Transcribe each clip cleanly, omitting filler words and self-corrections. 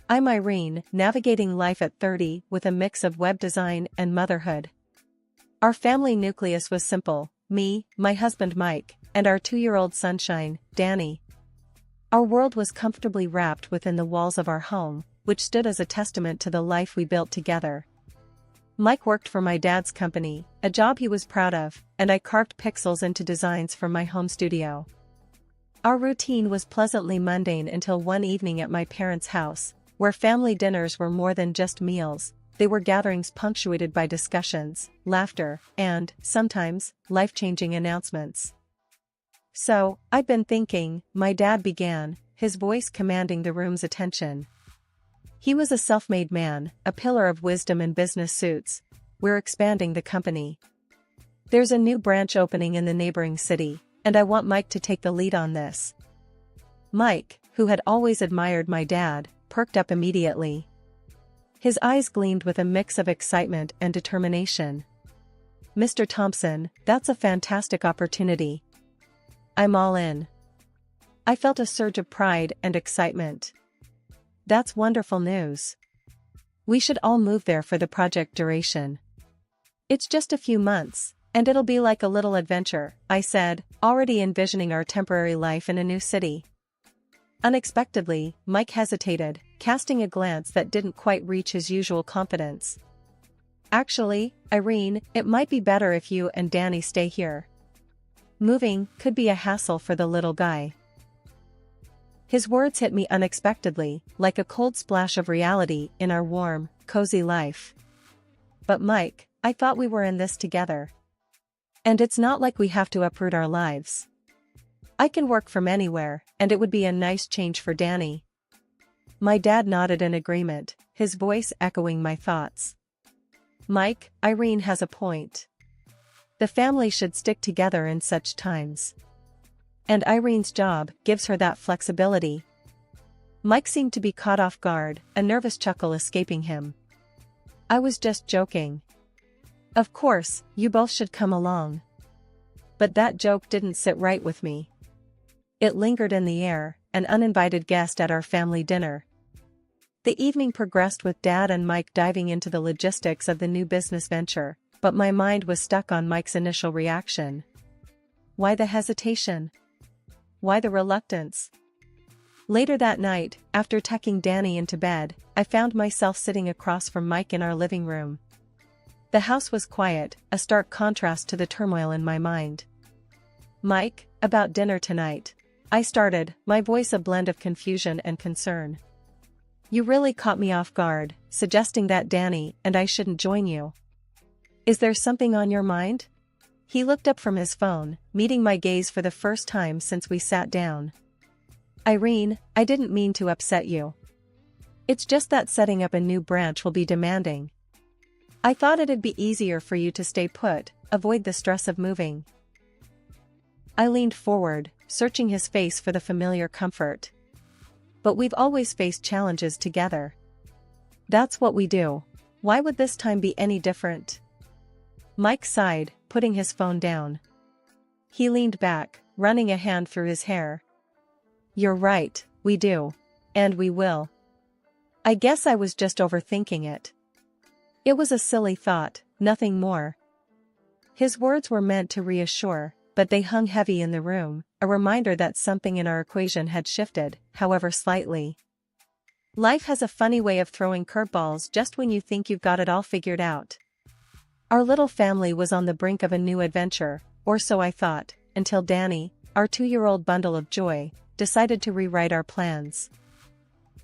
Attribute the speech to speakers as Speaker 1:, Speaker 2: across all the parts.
Speaker 1: I'm Irene, navigating life at 30 with a mix of web design and motherhood. Our family nucleus was simple: me, my husband Mike, and our 2-year-old sunshine, Danny. Our world was comfortably wrapped within the walls of our home, which stood as a testament to the life we built together. Mike worked for my dad's company, a job he was proud of, and I carved pixels into designs from my home studio. Our routine was pleasantly mundane until one evening at my parents' house, where family dinners were more than just meals. They were gatherings punctuated by discussions, laughter, and, sometimes, life-changing announcements. "So, I've been thinking," my dad began, his voice commanding the room's attention. He was a self-made man, a pillar of wisdom in business suits. "We're expanding the company. There's a new branch opening in the neighboring city, and I want Mike to take the lead on this." Mike, who had always admired my dad, perked up immediately. His eyes gleamed with a mix of excitement and determination. "Mr. Thompson, that's a fantastic opportunity. I'm all in." I felt a surge of pride and excitement. "That's wonderful news. We should all move there for the project duration. It's just a few months, and it'll be like a little adventure," I said, already envisioning our temporary life in a new city. Unexpectedly, Mike hesitated, casting a glance that didn't quite reach his usual confidence. "Actually, Irene, it might be better if you and Danny stay here. Moving could be a hassle for the little guy." His words hit me unexpectedly, like a cold splash of reality in our warm, cozy life. "But Mike, I thought we were in this together. And it's not like we have to uproot our lives. I can work from anywhere, and it would be a nice change for Danny." My dad nodded in agreement, his voice echoing my thoughts. "Mike, Irene has a point. The family should stick together in such times. And Irene's job gives her that flexibility." Mike seemed to be caught off guard, a nervous chuckle escaping him. "I was just joking. Of course, you both should come along." But that joke didn't sit right with me. It lingered in the air, an uninvited guest at our family dinner. The evening progressed with Dad and Mike diving into the logistics of the new business venture, but my mind was stuck on Mike's initial reaction. Why the hesitation? Why the reluctance? Later that night, after tucking Danny into bed, I found myself sitting across from Mike in our living room. The house was quiet, a stark contrast to the turmoil in my mind. "Mike, about dinner tonight," I started, my voice a blend of confusion and concern. "You really caught me off guard, suggesting that Danny and I shouldn't join you. Is there something on your mind?" He looked up from his phone, meeting my gaze for the first time since we sat down. "Irene, I didn't mean to upset you. It's just that setting up a new branch will be demanding. I thought it'd be easier for you to stay put, avoid the stress of moving." I leaned forward, searching his face for the familiar comfort. "But we've always faced challenges together. That's what we do. Why would this time be any different?" Mike sighed, putting his phone down. He leaned back, running a hand through his hair. "You're right, we do. And we will. I guess I was just overthinking it. It was a silly thought, nothing more." His words were meant to reassure, but they hung heavy in the room, a reminder that something in our equation had shifted, however slightly. Life has a funny way of throwing curveballs just when you think you've got it all figured out. Our little family was on the brink of a new adventure, or so I thought, until Danny, our 2-year-old bundle of joy, decided to rewrite our plans.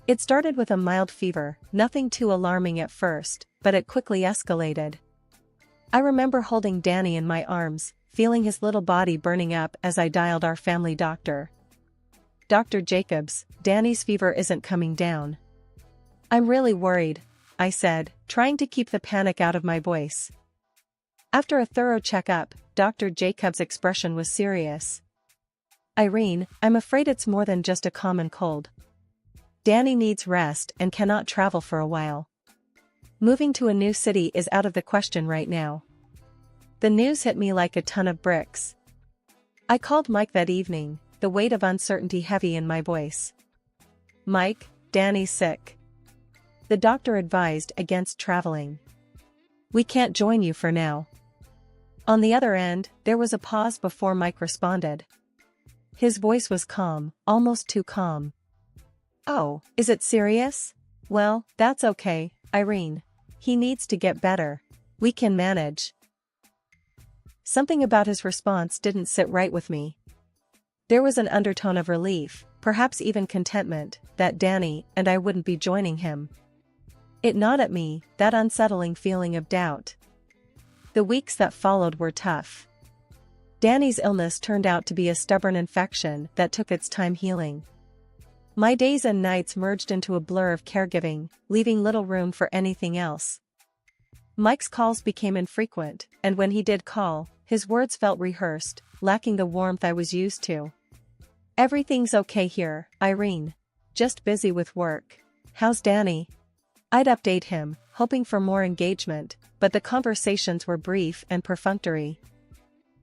Speaker 1: It started with a mild fever, nothing too alarming at first, but it quickly escalated. I remember holding Danny in my arms, feeling his little body burning up as I dialed our family doctor. "Dr. Jacobs, Danny's fever isn't coming down." "I'm really worried," I said, trying to keep the panic out of my voice. After a thorough checkup, Dr. Jacobs' expression was serious. "Irene, I'm afraid it's more than just a common cold. Danny needs rest and cannot travel for a while. Moving to a new city is out of the question right now." The news hit me like a ton of bricks. I called Mike that evening, the weight of uncertainty heavy in my voice. "Mike, Danny's sick. The doctor advised against traveling. We can't join you for now. On the other end, there was a pause before Mike responded. His voice was calm, almost too calm. Oh, is it serious? Well, that's okay, Irene. He needs to get better. We can manage. Something about his response didn't sit right with me. There was an undertone of relief, perhaps even contentment, that Danny and I wouldn't be joining him. It gnawed at me, that unsettling feeling of doubt. The weeks that followed were tough. Danny's illness turned out to be a stubborn infection that took its time healing. My days and nights merged into a blur of caregiving, leaving little room for anything else. Mike's calls became infrequent, and when he did call, his words felt rehearsed, lacking the warmth I was used to. Everything's okay here, Irene. Just busy with work. How's Danny? I'd update him, hoping for more engagement, but the conversations were brief and perfunctory.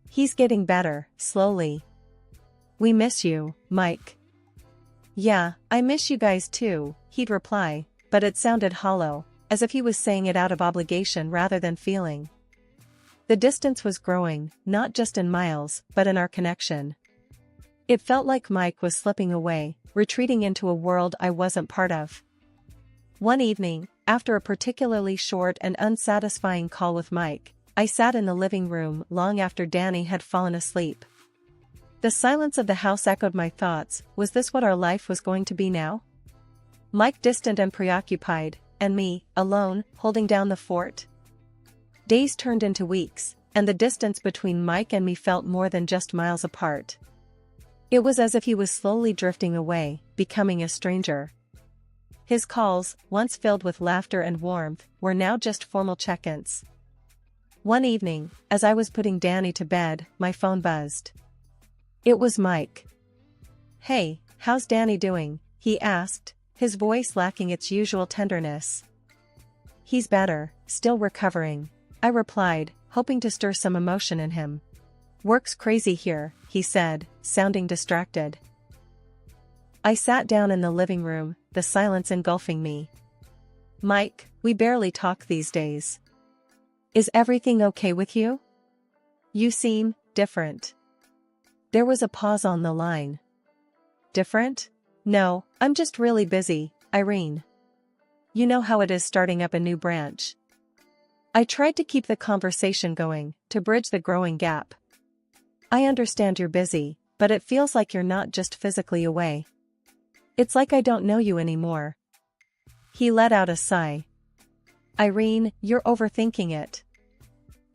Speaker 1: He's getting better, slowly. We miss you, Mike. Yeah, I miss you guys too, he'd reply, but it sounded hollow, as if he was saying it out of obligation rather than feeling. The distance was growing, not just in miles, but in our connection. It felt like Mike was slipping away, retreating into a world I wasn't part of. One evening, after a particularly short and unsatisfying call with Mike, I sat in the living room long after Danny had fallen asleep. The silence of the house echoed my thoughts. Was this what our life was going to be now? Mike distant and preoccupied, and me, alone, holding down the fort? Days turned into weeks, and the distance between Mike and me felt more than just miles apart. It was as if he was slowly drifting away, becoming a stranger. His calls, once filled with laughter and warmth, were now just formal check-ins. One evening, as I was putting Danny to bed, my phone buzzed. It was Mike. Hey, how's Danny doing? He asked, his voice lacking its usual tenderness. He's better, still recovering, I replied, hoping to stir some emotion in him. Work's crazy here, he said, sounding distracted. I sat down in the living room, the silence engulfing me. Mike, we barely talk these days. Is everything okay with you? You seem different. There was a pause on the line. Different? No, I'm just really busy, Irene. You know how it is starting up a new branch. I tried to keep the conversation going, to bridge the growing gap. I understand you're busy, but it feels like you're not just physically away. It's like I don't know you anymore. He let out a sigh. Irene, you're overthinking it.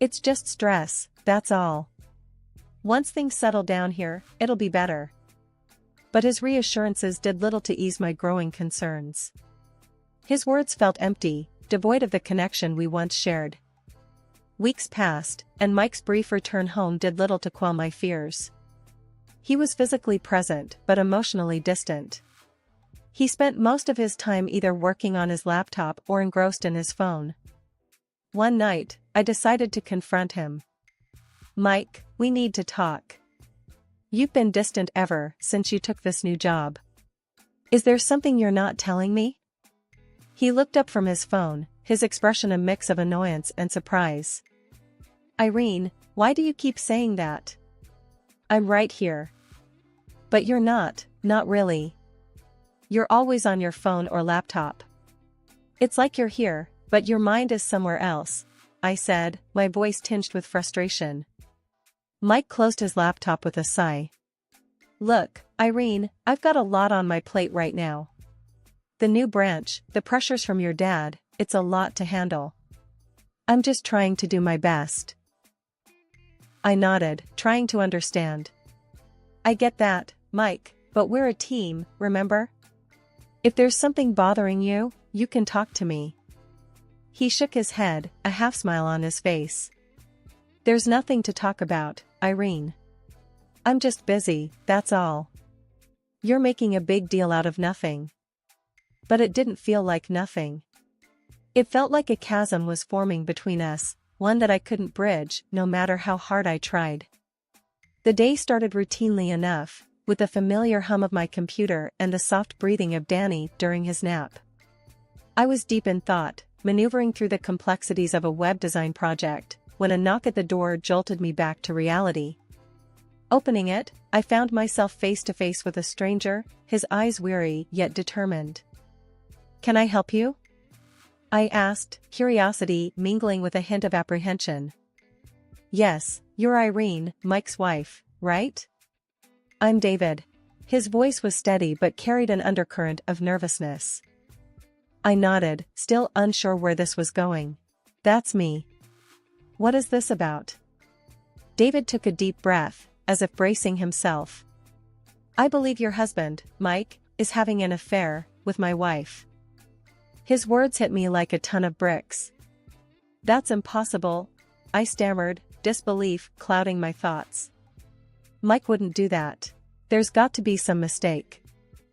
Speaker 1: It's just stress, that's all. Once things settle down here, it'll be better. But his reassurances did little to ease my growing concerns. His words felt empty, devoid of the connection we once shared. Weeks passed, and Mike's brief return home did little to quell my fears. He was physically present, but emotionally distant. He spent most of his time either working on his laptop or engrossed in his phone. One night, I decided to confront him. Mike, we need to talk. You've been distant ever since you took this new job. Is there something you're not telling me? He looked up from his phone, his expression a mix of annoyance and surprise. Irene, why do you keep saying that? I'm right here. But you're not really. You're always on your phone or laptop. It's like you're here, but your mind is somewhere else, I said, my voice tinged with frustration. Mike closed his laptop with a sigh. Look, Irene, I've got a lot on my plate right now. The new branch, the pressures from your dad, it's a lot to handle. I'm just trying to do my best. I nodded, trying to understand. I get that, Mike, but we're a team, remember? If there's something bothering you, you can talk to me. He shook his head, a half-smile on his face. There's nothing to talk about, Irene. I'm just busy, that's all. You're making a big deal out of nothing. But it didn't feel like nothing. It felt like a chasm was forming between us, one that I couldn't bridge, no matter how hard I tried. The day started routinely enough, with the familiar hum of my computer and the soft breathing of Danny during his nap. I was deep in thought, maneuvering through the complexities of a web design project, when a knock at the door jolted me back to reality. Opening it, I found myself face to face with a stranger, his eyes weary yet determined. "Can I help you?" I asked, curiosity mingling with a hint of apprehension. "Yes, you're Irene, Mike's wife, right?" "I'm David." His voice was steady but carried an undercurrent of nervousness. I nodded, still unsure where this was going. "That's me." "What is this about?" David took a deep breath, as if bracing himself. "I believe your husband, Mike, is having an affair with my wife." His words hit me like a ton of bricks. "That's impossible," I stammered, disbelief clouding my thoughts. "Mike wouldn't do that. There's got to be some mistake."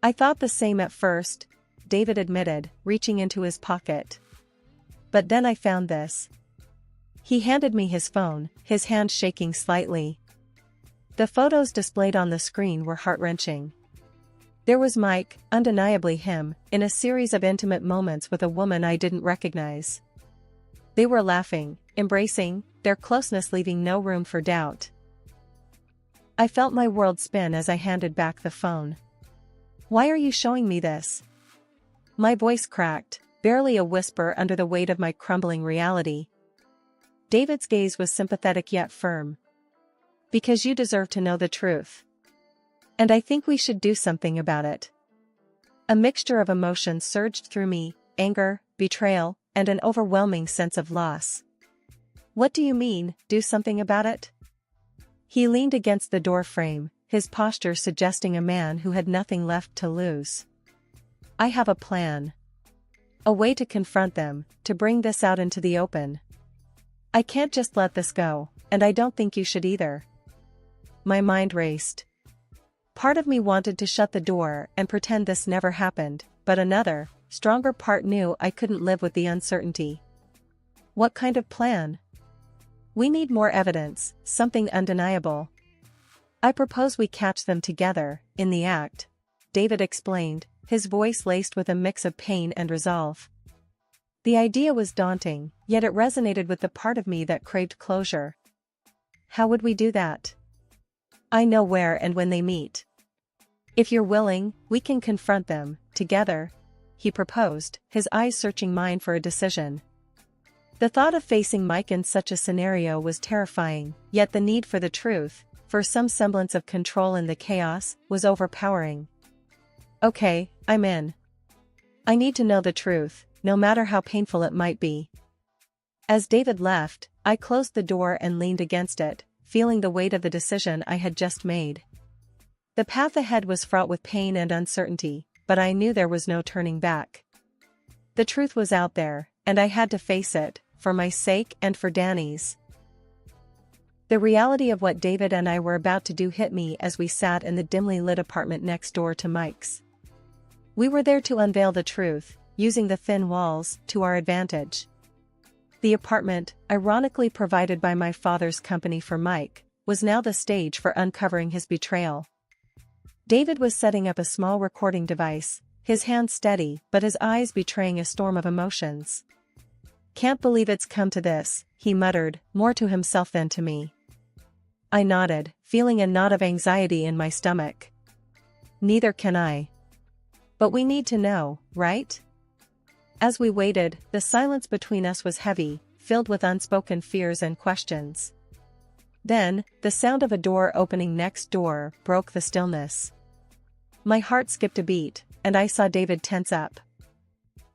Speaker 1: "I thought the same at first," David admitted, reaching into his pocket. "But then I found this." He handed me his phone, his hand shaking slightly. The photos displayed on the screen were heart-wrenching. There was Mike, undeniably him, in a series of intimate moments with a woman I didn't recognize. They were laughing, embracing, their closeness leaving no room for doubt. I felt my world spin as I handed back the phone. "Why are you showing me this?" My voice cracked, barely a whisper under the weight of my crumbling reality. David's gaze was sympathetic yet firm. "Because you deserve to know the truth. And I think we should do something about it." A mixture of emotions surged through me, anger, betrayal, and an overwhelming sense of loss. "What do you mean, do something about it?" He leaned against the door frame, his posture suggesting a man who had nothing left to lose. "I have a plan. A way to confront them, to bring this out into the open. I can't just let this go, and I don't think you should either." My mind raced. Part of me wanted to shut the door and pretend this never happened, but another, stronger part knew I couldn't live with the uncertainty. "What kind of plan?" "We need more evidence, something undeniable." "I propose we catch them together, in the act," David explained, his voice laced with a mix of pain and resolve. The idea was daunting, yet it resonated with the part of me that craved closure. "How would we do that?" "I know where and when they meet. If you're willing, we can confront them, together," he proposed, his eyes searching mine for a decision. The thought of facing Mike in such a scenario was terrifying, yet the need for the truth, for some semblance of control in the chaos, was overpowering. "Okay, I'm in. I need to know the truth, no matter how painful it might be." As David left, I closed the door and leaned against it, feeling the weight of the decision I had just made. The path ahead was fraught with pain and uncertainty, but I knew there was no turning back. The truth was out there, and I had to face it, for my sake and for Danny's. The reality of what David and I were about to do hit me as we sat in the dimly lit apartment next door to Mike's. We were there to unveil the truth, using the thin walls to our advantage. The apartment, ironically provided by my father's company for Mike, was now the stage for uncovering his betrayal. David was setting up a small recording device, his hands steady but his eyes betraying a storm of emotions. "Can't believe it's come to this," he muttered, more to himself than to me. I nodded, feeling a knot of anxiety in my stomach. "Neither can I. But we need to know, right?" As we waited, the silence between us was heavy, filled with unspoken fears and questions. Then, the sound of a door opening next door broke the stillness. My heart skipped a beat, and I saw David tense up.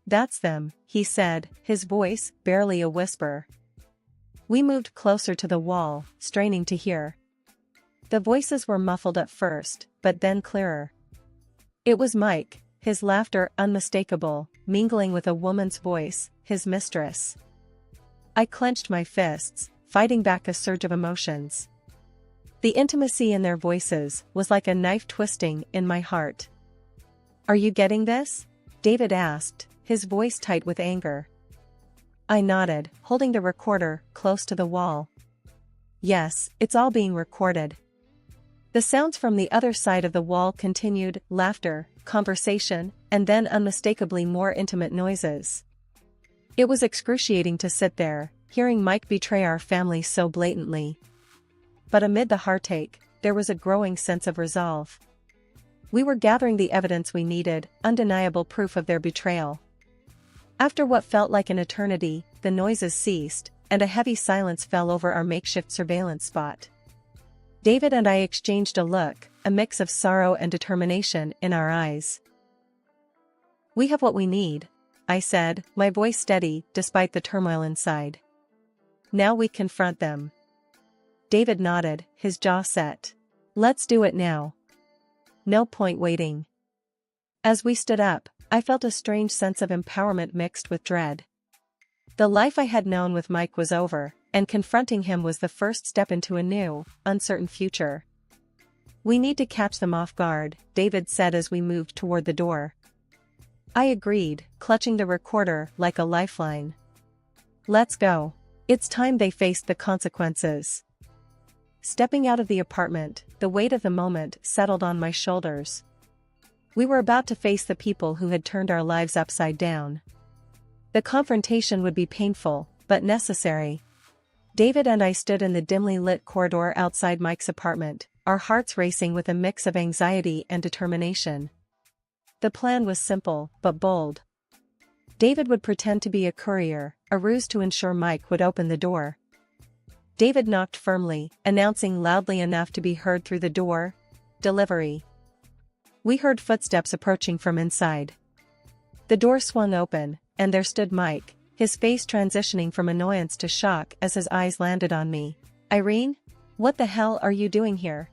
Speaker 1: "That's them," he said, his voice barely a whisper. We moved closer to the wall, straining to hear. The voices were muffled at first, but then clearer. It was Mike, his laughter unmistakable, mingling with a woman's voice, his mistress. I clenched my fists, fighting back a surge of emotions. The intimacy in their voices was like a knife twisting in my heart. "Are you getting this?" David asked, his voice tight with anger. I nodded, holding the recorder close to the wall. "Yes, it's all being recorded." The sounds from the other side of the wall continued, laughter, conversation, and then unmistakably more intimate noises. It was excruciating to sit there, hearing Mike betray our family so blatantly. But amid the heartache, there was a growing sense of resolve. We were gathering the evidence we needed, undeniable proof of their betrayal. After what felt like an eternity, the noises ceased, and a heavy silence fell over our makeshift surveillance spot. David and I exchanged a look, a mix of sorrow and determination in our eyes. "We have what we need," I said, my voice steady despite the turmoil inside. "Now we confront them." David nodded, his jaw set. "Let's do it now. No point waiting." As we stood up, I felt a strange sense of empowerment mixed with dread. The life I had known with Mike was over, and confronting him was the first step into a new, uncertain future. "We need to catch them off guard," David said as we moved toward the door. I agreed, clutching the recorder like a lifeline. "Let's go. It's time they faced the consequences." Stepping out of the apartment, the weight of the moment settled on my shoulders. We were about to face the people who had turned our lives upside down. The confrontation would be painful, but necessary. David and I stood in the dimly lit corridor outside Mike's apartment, our hearts racing with a mix of anxiety and determination. The plan was simple, but bold. David would pretend to be a courier, a ruse to ensure Mike would open the door. David knocked firmly, announcing loudly enough to be heard through the door, "Delivery." We heard footsteps approaching from inside. The door swung open, and there stood Mike, his face transitioning from annoyance to shock as his eyes landed on me. "Irene? What the hell are you doing here?"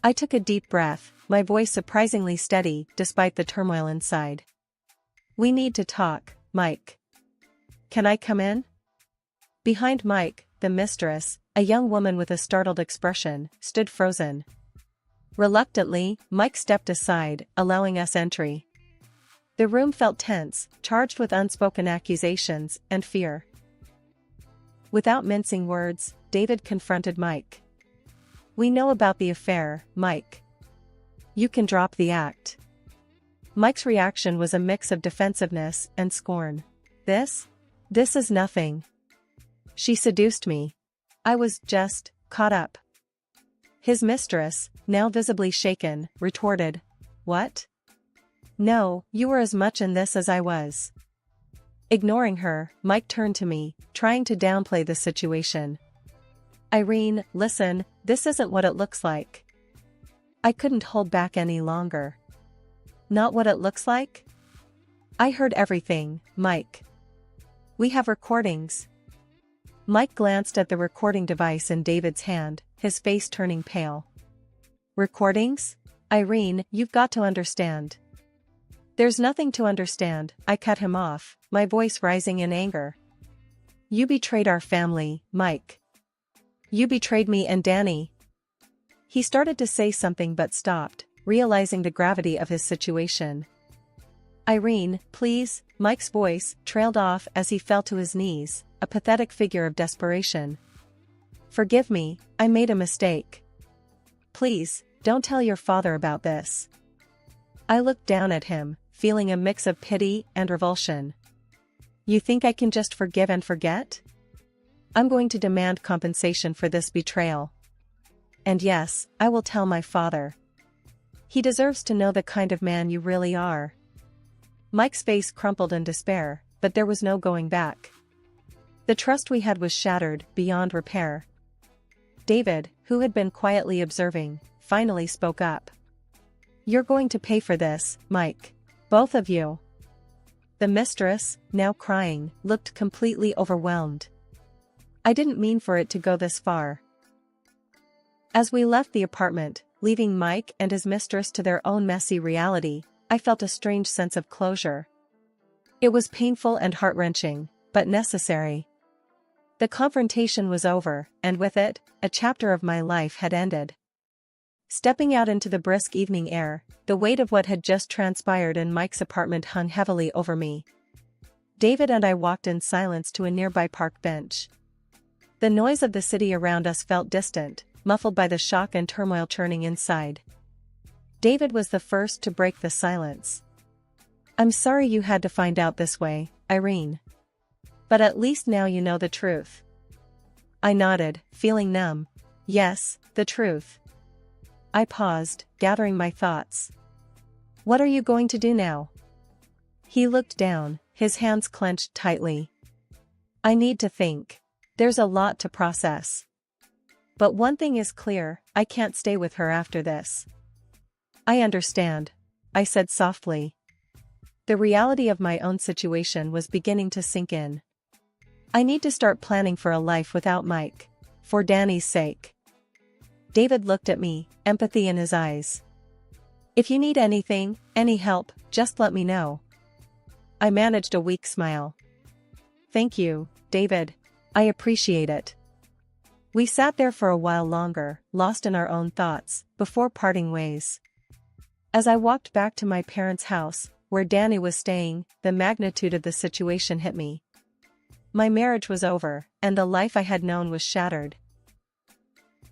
Speaker 1: I took a deep breath, my voice surprisingly steady despite the turmoil inside. "We need to talk, Mike. Can I come in?" Behind Mike, the mistress, a young woman with a startled expression, stood frozen. Reluctantly, Mike stepped aside, allowing us entry. The room felt tense, charged with unspoken accusations and fear. Without mincing words, David confronted Mike. "We know about the affair, Mike. You can drop the act." Mike's reaction was a mix of defensiveness and scorn. This is nothing. She seduced me. I was just caught up." His mistress, now visibly shaken, retorted, "What? No, you were as much in this as I was." Ignoring her, Mike turned to me, trying to downplay the situation. "Irene, listen, this isn't what it looks like." I couldn't hold back any longer. "Not what it looks like?" "I heard everything, Mike. We have recordings." Mike glanced at the recording device in David's hand, his face turning pale. "Recordings? Irene, you've got to understand." "There's nothing to understand," I cut him off, my voice rising in anger. "You betrayed our family, Mike. You betrayed me and Danny." He started to say something but stopped, realizing the gravity of his situation. "Irene, please," Mike's voice trailed off as he fell to his knees, a pathetic figure of desperation. "Forgive me, I made a mistake. Please, don't tell your father about this." I looked down at him, feeling a mix of pity and revulsion. "You think I can just forgive and forget? I'm going to demand compensation for this betrayal. And yes, I will tell my father. He deserves to know the kind of man you really are." Mike's face crumpled in despair, but there was no going back. The trust we had was shattered, beyond repair. David, who had been quietly observing, finally spoke up. "You're going to pay for this, Mike. Both of you." The mistress, now crying, looked completely overwhelmed. "I didn't mean for it to go this far." As we left the apartment, leaving Mike and his mistress to their own messy reality, I felt a strange sense of closure. It was painful and heart-wrenching, but necessary. The confrontation was over, and with it, a chapter of my life had ended. Stepping out into the brisk evening air, the weight of what had just transpired in Mike's apartment hung heavily over me. David and I walked in silence to a nearby park bench. The noise of the city around us felt distant, muffled by the shock and turmoil churning inside. David was the first to break the silence. I'm sorry you had to find out this way, Irene. But at least now you know the truth. I nodded, feeling numb. Yes, the truth. I paused, gathering my thoughts. What are you going to do now? He looked down, his hands clenched tightly. I need to think. There's a lot to process. But one thing is clear, I can't stay with her after this. I understand, I said softly. The reality of my own situation was beginning to sink in. I need to start planning for a life without Mike. For Danny's sake. David looked at me, empathy in his eyes. If you need anything, any help, just let me know. I managed a weak smile. Thank you, David. I appreciate it. We sat there for a while longer, lost in our own thoughts, before parting ways. As I walked back to my parents' house, where Danny was staying, the magnitude of the situation hit me. My marriage was over, and the life I had known was shattered.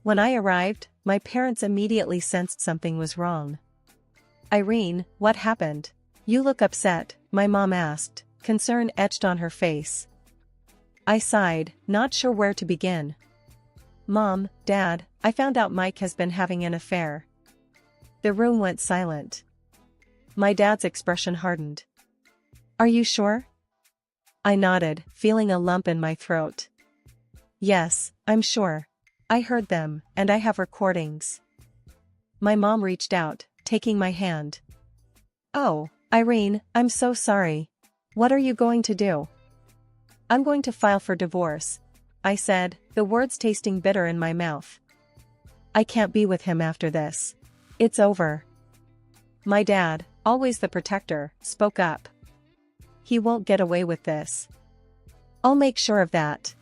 Speaker 1: When I arrived, my parents immediately sensed something was wrong. Irene, what happened? You look upset, my mom asked, concern etched on her face. I sighed, not sure where to begin. Mom, Dad, I found out Mike has been having an affair. The room went silent. My dad's expression hardened. Are you sure? I nodded, feeling a lump in my throat. Yes, I'm sure. I heard them, and I have recordings. My mom reached out, taking my hand. Oh, Irene, I'm so sorry. What are you going to do? I'm going to file for divorce, I said, the words tasting bitter in my mouth. I can't be with him after this. It's over. My dad, always the protector, spoke up. He won't get away with this. I'll make sure of that.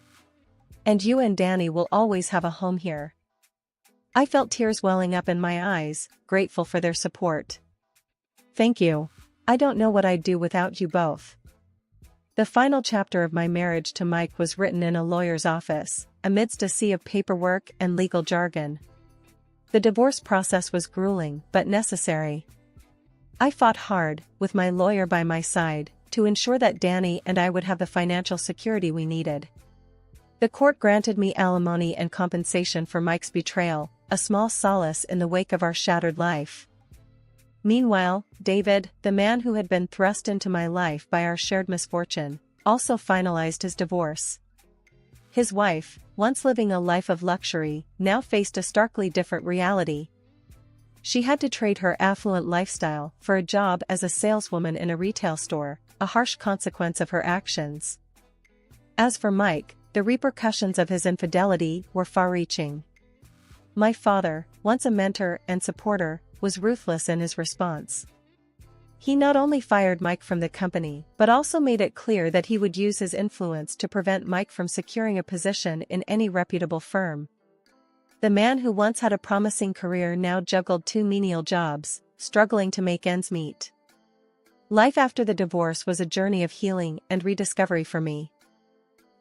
Speaker 1: And you and Danny will always have a home here. I felt tears welling up in my eyes, grateful for their support. Thank you. I don't know what I'd do without you both. The final chapter of my marriage to Mike was written in a lawyer's office, amidst a sea of paperwork and legal jargon. The divorce process was grueling but necessary. I fought hard, with my lawyer by my side, to ensure that Danny and I would have the financial security we needed. The court granted me alimony and compensation for Mike's betrayal, a small solace in the wake of our shattered life. Meanwhile, David, the man who had been thrust into my life by our shared misfortune, also finalized his divorce. His wife, once living a life of luxury, now faced a starkly different reality. She had to trade her affluent lifestyle for a job as a saleswoman in a retail store, a harsh consequence of her actions. As for Mike, the repercussions of his infidelity were far-reaching. My father, once a mentor and supporter, was ruthless in his response. He not only fired Mike from the company, but also made it clear that he would use his influence to prevent Mike from securing a position in any reputable firm. The man who once had a promising career now juggled two menial jobs, struggling to make ends meet. Life after the divorce was a journey of healing and rediscovery for me.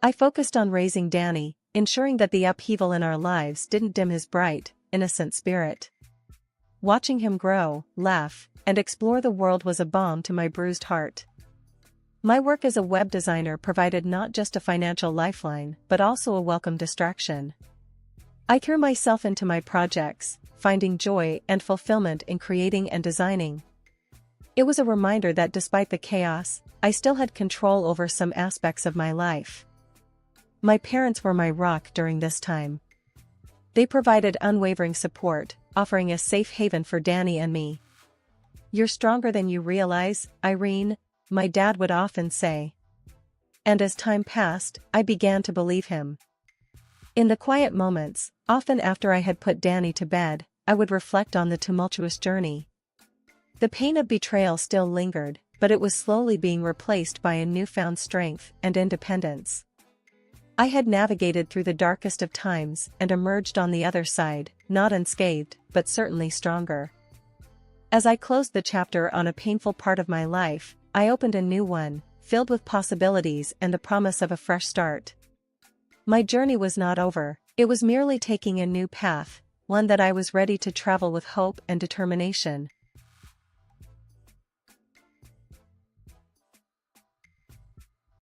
Speaker 1: I focused on raising Danny, ensuring that the upheaval in our lives didn't dim his bright, innocent spirit. Watching him grow, laugh, and explore the world was a balm to my bruised heart. My work as a web designer provided not just a financial lifeline, but also a welcome distraction. I threw myself into my projects, finding joy and fulfillment in creating and designing. It was a reminder that despite the chaos, I still had control over some aspects of my life. My parents were my rock during this time. They provided unwavering support, offering a safe haven for Danny and me. "You're stronger than you realize, Irene," my dad would often say. And as time passed, I began to believe him. In the quiet moments, often after I had put Danny to bed, I would reflect on the tumultuous journey. The pain of betrayal still lingered, but it was slowly being replaced by a newfound strength and independence. I had navigated through the darkest of times and emerged on the other side, not unscathed, but certainly stronger. As I closed the chapter on a painful part of my life, I opened a new one, filled with possibilities and the promise of a fresh start. My journey was not over, it was merely taking a new path, one that I was ready to travel with hope and determination.